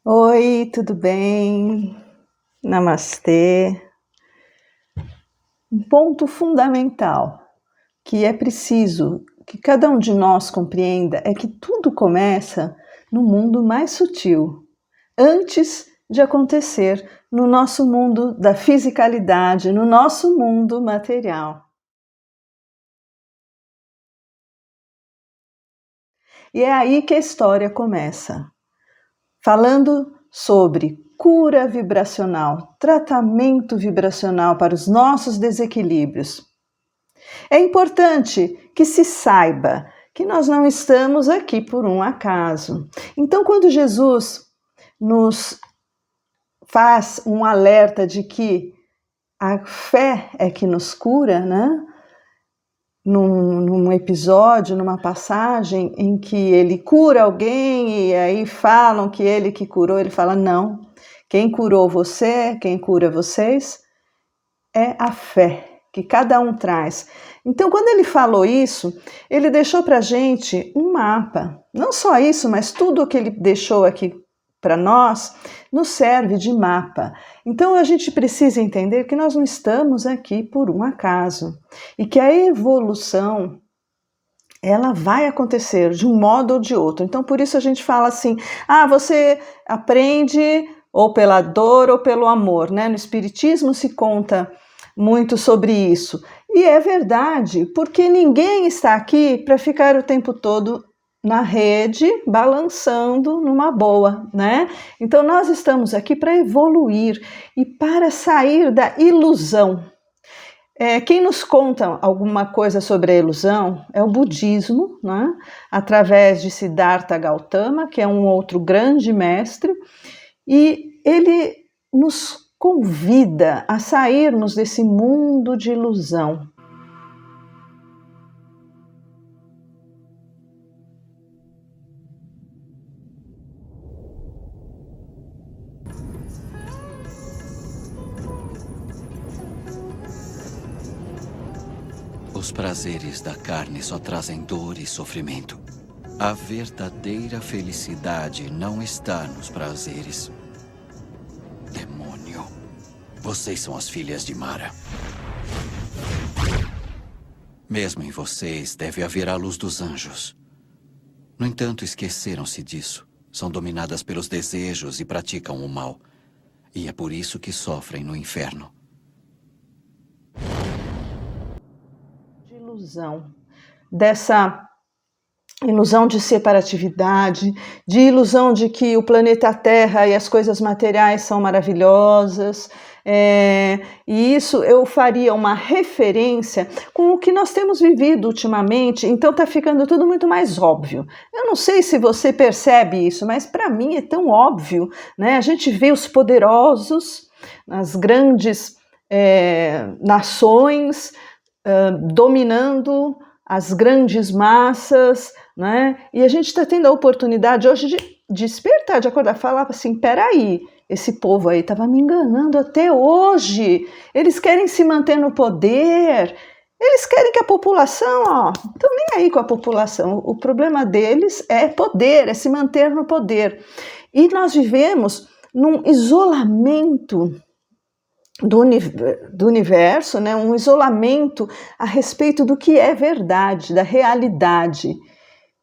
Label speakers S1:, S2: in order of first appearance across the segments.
S1: Oi, tudo bem? Namastê. Um ponto fundamental que é preciso que cada um de nós compreenda é que tudo começa no mundo mais sutil, antes de acontecer no nosso mundo da fisicalidade, no nosso mundo material. E é aí que a história começa, falando sobre cura vibracional, tratamento vibracional para os nossos desequilíbrios. É importante que se saiba que nós não estamos aqui por um acaso. Então, quando Jesus nos faz um alerta de que a fé é que nos cura, né? Num episódio, numa passagem em que ele cura alguém e aí falam que ele que curou, ele fala, não, quem curou você, quem cura vocês é a fé que cada um traz. Então, quando ele falou isso, ele deixou para a gente um mapa. Não só isso, mas tudo o que ele deixou aqui para nós nos serve de mapa. Então, a gente precisa entender que nós não estamos aqui por um acaso e que a evolução ela vai acontecer de um modo ou de outro. Então, por isso a gente fala assim, você aprende ou pela dor ou pelo amor, né? No Espiritismo se conta muito sobre isso. E é verdade, porque ninguém está aqui para ficar o tempo todo na rede, balançando numa boa, né? Então nós estamos aqui para evoluir e para sair da ilusão. Quem nos conta alguma coisa sobre a ilusão é o budismo, né? Através de Siddhartha Gautama, que é um outro grande mestre, e ele nos convida a sairmos desse mundo de ilusão.
S2: Os prazeres da carne só trazem dor e sofrimento. A verdadeira felicidade não está nos prazeres. Demônio. Vocês são as filhas de Mara. Mesmo em vocês deve haver a luz dos anjos. No entanto, esqueceram-se disso. São dominadas pelos desejos e praticam o mal. E é por isso que sofrem no inferno.
S1: Ilusão, dessa ilusão de separatividade, de ilusão de que o planeta Terra e as coisas materiais são maravilhosas, e isso eu faria uma referência com o que nós temos vivido ultimamente, então está ficando tudo muito mais óbvio. Eu não sei se você percebe isso, mas para mim é tão óbvio, né? A gente vê os poderosos, as grandes nações, dominando as grandes massas, né? E a gente está tendo a oportunidade hoje de despertar, de acordar, falar assim, peraí, esse povo aí estava me enganando até hoje, eles querem se manter no poder, eles querem que a população, estão nem aí com a população, o problema deles é poder, é se manter no poder. E nós vivemos num isolamento do universo, né? Um isolamento a respeito do que é verdade, da realidade.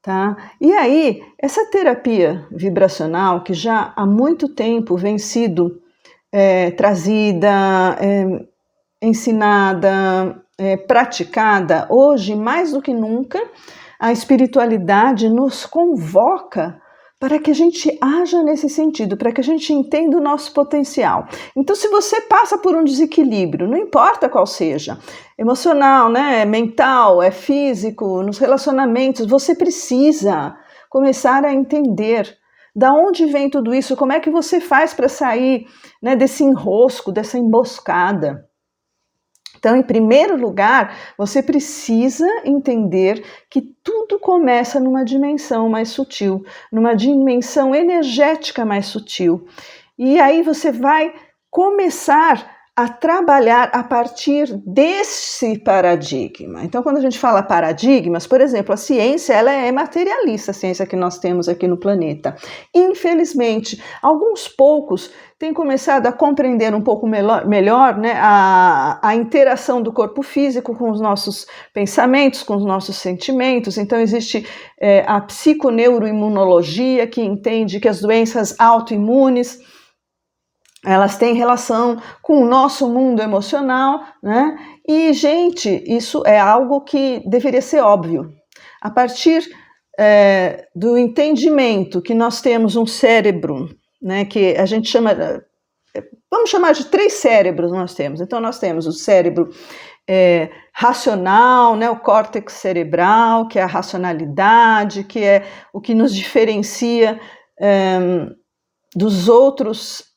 S1: Tá? E aí, essa terapia vibracional, que já há muito tempo vem sido trazida, ensinada, praticada, hoje, mais do que nunca, a espiritualidade nos convoca para que a gente haja nesse sentido, para que a gente entenda o nosso potencial. Então, se você passa por um desequilíbrio, não importa qual seja, emocional, né, mental, físico, nos relacionamentos, você precisa começar a entender da onde vem tudo isso, como é que você faz para sair, né, desse enrosco, dessa emboscada. Então, em primeiro lugar, você precisa entender que tudo começa numa dimensão mais sutil, numa dimensão energética mais sutil. E aí você vai começar a trabalhar a partir desse paradigma. Então, quando a gente fala paradigmas, por exemplo, a ciência, ela é materialista, a ciência que nós temos aqui no planeta. Infelizmente, alguns poucos têm começado a compreender um pouco melhor, né, a interação do corpo físico com os nossos pensamentos, com os nossos sentimentos. Então, existe a psiconeuroimunologia, que entende que as doenças autoimunes elas têm relação com o nosso mundo emocional, né? E, gente, isso é algo que deveria ser óbvio. A partir do entendimento que nós temos um cérebro, né, que a gente chama, vamos chamar de 3 cérebros nós temos. Então, nós temos o cérebro racional, né, o córtex cerebral, que é a racionalidade, que é o que nos diferencia dos outros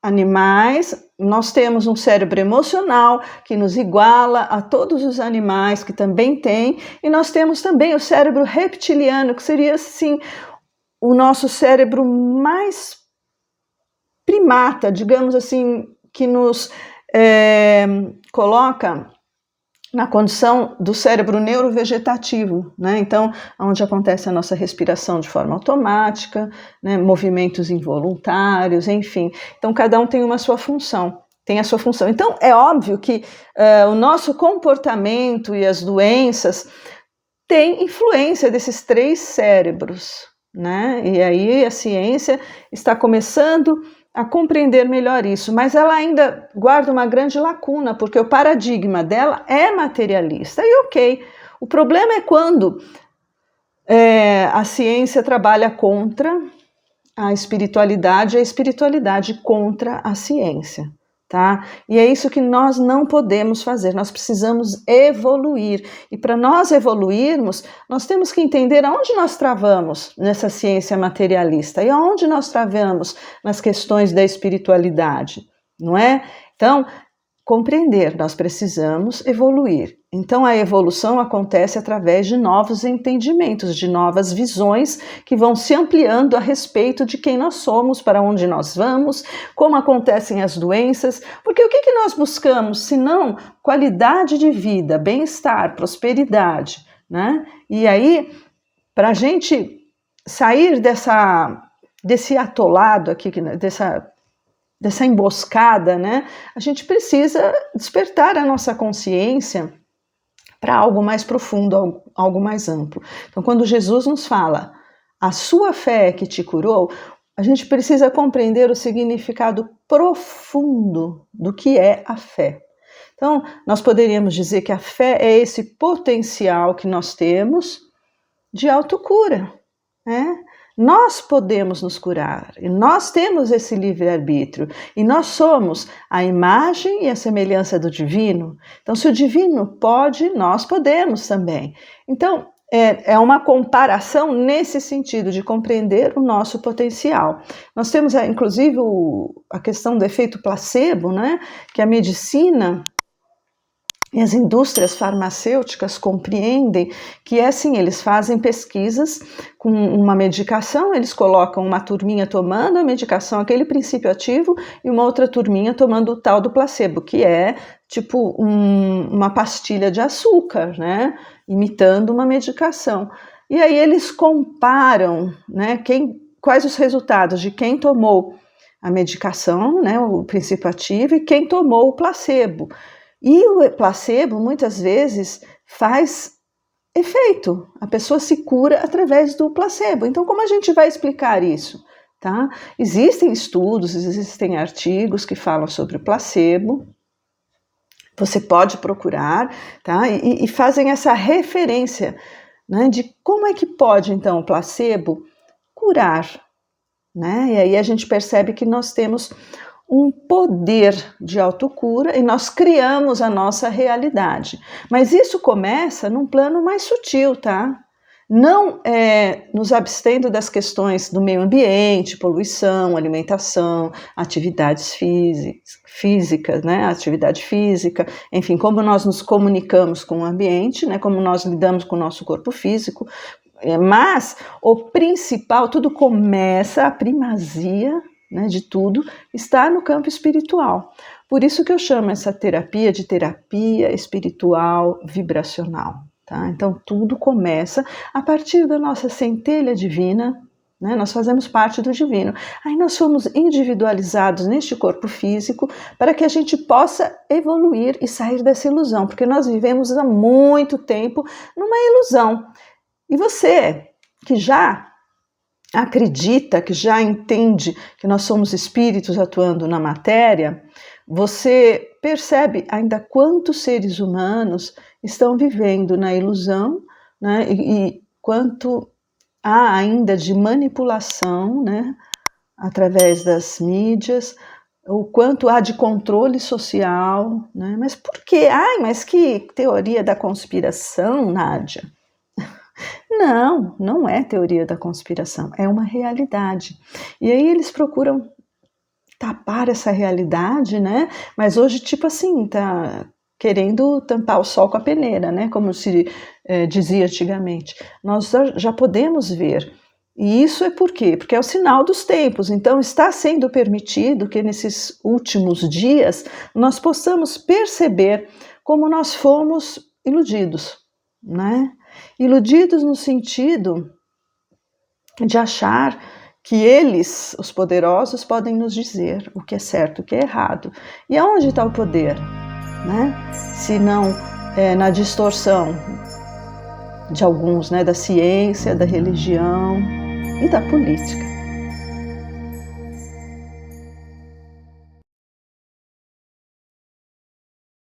S1: animais. Nós temos um cérebro emocional que nos iguala a todos os animais que também têm, e nós temos também o cérebro reptiliano, que seria assim o nosso cérebro mais primata, digamos assim, que nos coloca na condição do cérebro neurovegetativo, né? Então, onde acontece a nossa respiração de forma automática, né? Movimentos involuntários, enfim. Então, cada um tem uma sua função, tem a sua função. Então, é óbvio que o nosso comportamento e as doenças têm influência desses 3 cérebros, né? E aí a ciência está começando a compreender melhor isso, mas ela ainda guarda uma grande lacuna, porque o paradigma dela é materialista. E ok, o problema é quando a ciência trabalha contra a espiritualidade contra a ciência, tá? E é isso que nós não podemos fazer, nós precisamos evoluir. E para nós evoluirmos, nós temos que entender aonde nós travamos nessa ciência materialista e aonde nós travamos nas questões da espiritualidade, não é? Então, compreender, nós precisamos evoluir. Então, a evolução acontece através de novos entendimentos, de novas visões que vão se ampliando a respeito de quem nós somos, para onde nós vamos, como acontecem as doenças, porque o que nós buscamos, se não qualidade de vida, bem-estar, prosperidade, né? E aí, para a gente sair desse atolado aqui, dessa emboscada, né? A gente precisa despertar a nossa consciência para algo mais profundo, algo mais amplo. Então, quando Jesus nos fala, a sua fé que te curou, a gente precisa compreender o significado profundo do que é a fé. Então, nós poderíamos dizer que a fé é esse potencial que nós temos de autocura, né? Nós podemos nos curar, e nós temos esse livre-arbítrio, e nós somos a imagem e a semelhança do divino. Então, se o divino pode, nós podemos também. Então, é uma comparação nesse sentido, de compreender o nosso potencial. Nós temos, inclusive, a questão do efeito placebo, né? Que a medicina e as indústrias farmacêuticas compreendem que assim, eles fazem pesquisas com uma medicação, eles colocam uma turminha tomando a medicação, aquele princípio ativo, e uma outra turminha tomando o tal do placebo, que é tipo uma pastilha de açúcar, né? Imitando uma medicação. E aí eles comparam, né, quais os resultados de quem tomou a medicação, né, o princípio ativo, e quem tomou o placebo. E o placebo, muitas vezes, faz efeito. A pessoa se cura através do placebo. Então, como a gente vai explicar isso? Tá? Existem estudos, existem artigos que falam sobre o placebo. Você pode procurar, tá? E fazem essa referência, né, de como é que pode, então, o placebo curar, né? E aí a gente percebe que nós temos um poder de autocura e nós criamos a nossa realidade. Mas isso começa num plano mais sutil, tá? Não nos abstendo das questões do meio ambiente, poluição, alimentação, atividades físicas, né? Atividade física, enfim, como nós nos comunicamos com o ambiente, né? Como nós lidamos com o nosso corpo físico. Mas o principal, tudo começa, a primazia, né, de tudo, está no campo espiritual. Por isso que eu chamo essa terapia de terapia espiritual vibracional. Tá? Então, tudo começa a partir da nossa centelha divina, né? Nós fazemos parte do divino. Aí nós fomos individualizados neste corpo físico para que a gente possa evoluir e sair dessa ilusão, porque nós vivemos há muito tempo numa ilusão. E você, que já acredita, que já entende que nós somos espíritos atuando na matéria, você percebe ainda quantos seres humanos estão vivendo na ilusão, né? E quanto há ainda de manipulação, né? Através das mídias, o quanto há de controle social, né? Mas por quê? Ai, mas que teoria da conspiração, Nádia? Não, não é teoria da conspiração, é uma realidade. E aí eles procuram tapar essa realidade, né? Mas hoje, tipo assim, tá querendo tampar o sol com a peneira, né? Como se dizia antigamente. Nós já podemos ver. E isso é por quê? Porque é o sinal dos tempos. Então, está sendo permitido que nesses últimos dias nós possamos perceber como nós fomos iludidos, né? Iludidos no sentido de achar que eles, os poderosos, podem nos dizer o que é certo, o que é errado. E aonde está o poder? Né? Se não na distorção de alguns, né, da ciência, da religião e da política.